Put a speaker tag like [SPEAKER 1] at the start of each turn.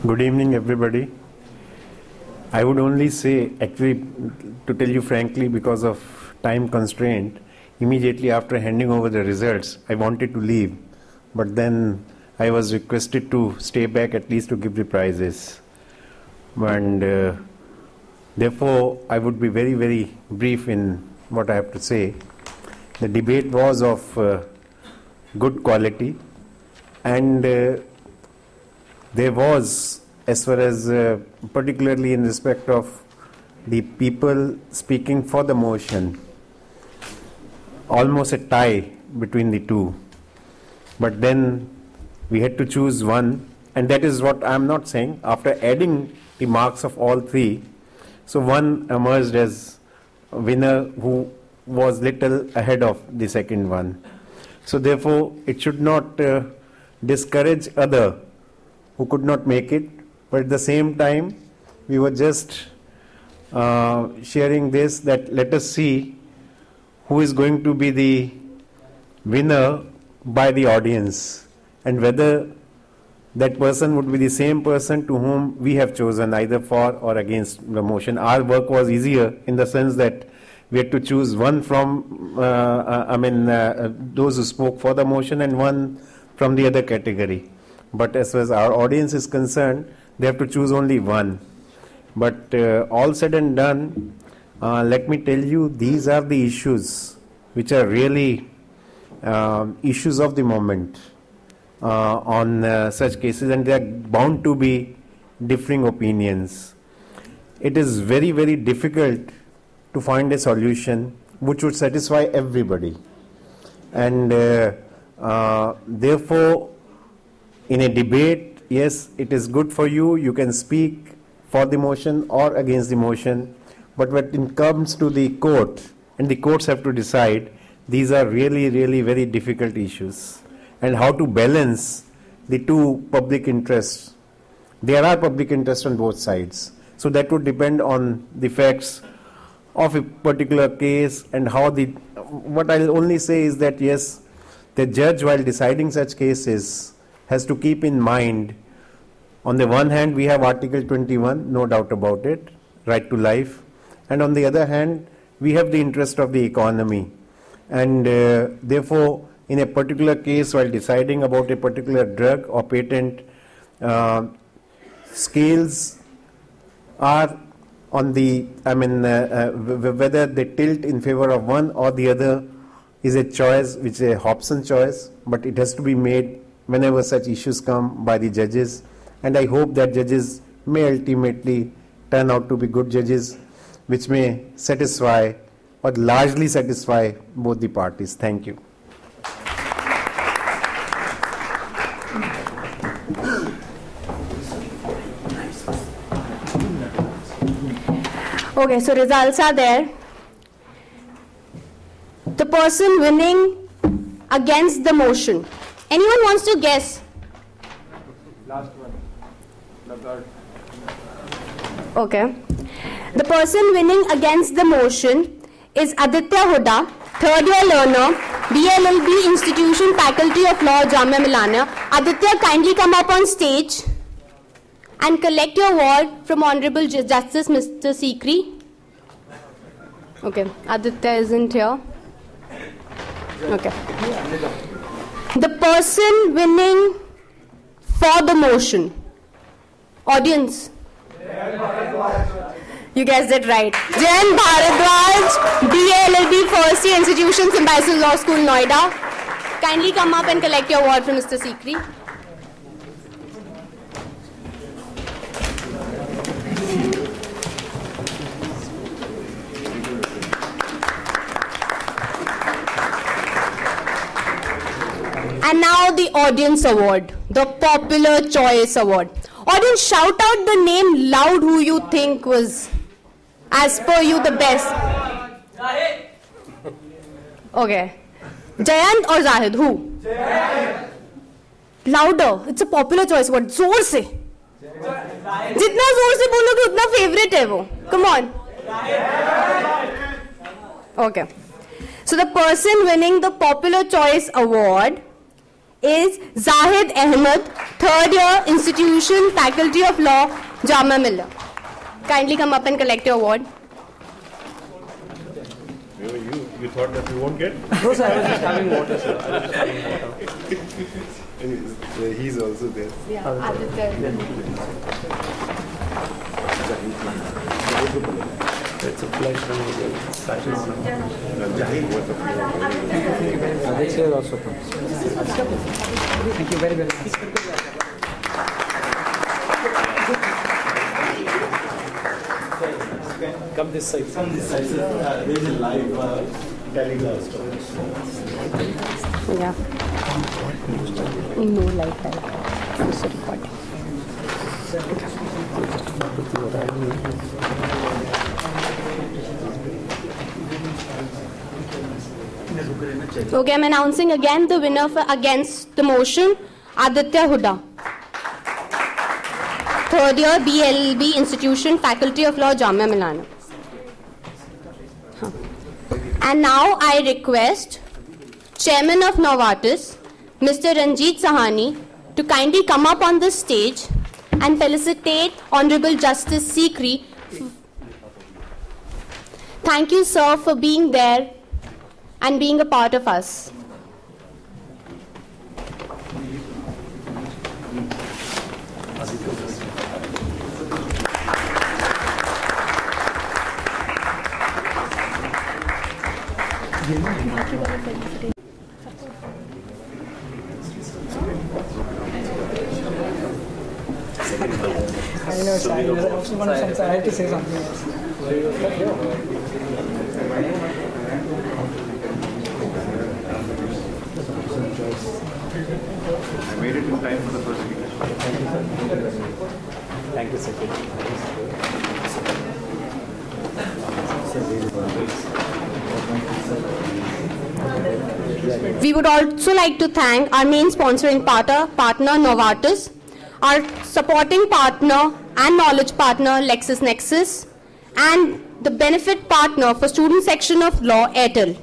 [SPEAKER 1] Good evening, everybody. I would only say, actually, to tell you frankly, because of time constraint, immediately after handing over the results, I wanted to leave. But then I was requested to stay back at least to give the prizes. And therefore, I would be very, very brief in what I have to say. The debate was of good quality, and there was, as far as particularly in respect of the people speaking for the motion, almost a tie between the two. But then we had to choose one, and that is what I am not saying. After adding the marks of all three, so one emerged as a winner who was little ahead of the second one. So therefore, it should not discourage other who could not make it, but at the same time, we were just sharing this, that let us see who is going to be the winner by the audience, and whether that person would be the same person to whom we have chosen, either for or against the motion. Our work was easier in the sense that we had to choose one from, those who spoke for the motion, and one from the other category. But as far as our audience is concerned, they have to choose only one. But all said and done, let me tell you, these are the issues which are really issues of the moment on such cases, and they are bound to be differing opinions. It is very, very difficult to find a solution which would satisfy everybody. And therefore, in a debate, yes, it is good for you. You can speak for the motion or against the motion. But when it comes to the court, and the courts have to decide, these are really, really very difficult issues. And how to balance the two public interests. There are public interests on both sides. So that would depend on the facts of a particular case, and how the, what I'll only say is that yes, the judge, while deciding such cases, has to keep in mind, on the one hand we have Article 21, no doubt about it, right to life, and on the other hand we have the interest of the economy. And therefore, in a particular case, while deciding about a particular drug or patent, scales are on the, whether they tilt in favor of one or the other is a choice, which is a Hobson choice, but it has to be made whenever such issues come by the judges. And I hope that judges may ultimately turn out to be good judges, which may satisfy or largely satisfy both the parties. Thank you.
[SPEAKER 2] Okay, so results are there. The person winning against the motion. Anyone wants to guess?
[SPEAKER 3] Last one. The third.
[SPEAKER 2] Okay. The person winning against the motion is Aditya Huda, third-year learner, DLLB Institution, Faculty of Law, Jamia Milana. Aditya, kindly come up on stage and collect your award from Honorable Justice Mr. Sikri. Okay, Aditya isn't here. Okay. The person winning for the motion. Audience. You guessed it right. Jayant Bharadwaj, DLLB First Year Institution, Symbiosis Law School, Noida. Kindly come up and collect your award from Mr. Sikri. And now the audience award, the Popular Choice Award. Audience, shout out the name loud who you think was, as per you, the best. Okay. Jayant or Zahid? Who? Jayant. Louder. It's a Popular Choice Award. जोर से. जितना जोर से बोलोगे उतना favorite है वो. Come on. Okay. So the person winning the Popular Choice Award is Zahid Ahmed, third year, Institution, Faculty of Law, Jamia Millia. Kindly come up and collect your award.
[SPEAKER 1] You thought that we won't get?
[SPEAKER 3] No, sir, I was just having water, sir.
[SPEAKER 1] He's also there.
[SPEAKER 2] Yeah,
[SPEAKER 3] It's a pleasure.
[SPEAKER 4] Aditya also comes. Thank you very, very much. Come this side.
[SPEAKER 1] There is a live telecast.
[SPEAKER 2] Yeah. No light type. It's a recording. Okay, I'm announcing again the winner for against the motion, Aditya Huda. Third year, BLB Institution, Faculty of Law, Jamia Millia. And now I request Chairman of Novartis, Mr. Ranjit Sahani, to kindly come up on the stage and felicitate Honorable Justice Sikri. Thank you, sir, for being there and being a part of us.
[SPEAKER 4] I know, sir. I had to say something else.
[SPEAKER 3] I made it in time for the first meeting.
[SPEAKER 4] Thank you, Secretary.
[SPEAKER 2] We would also like to thank our main sponsoring partner Novartis, our supporting partner and knowledge partner LexisNexis, and the benefit partner for student section of law, Airtel.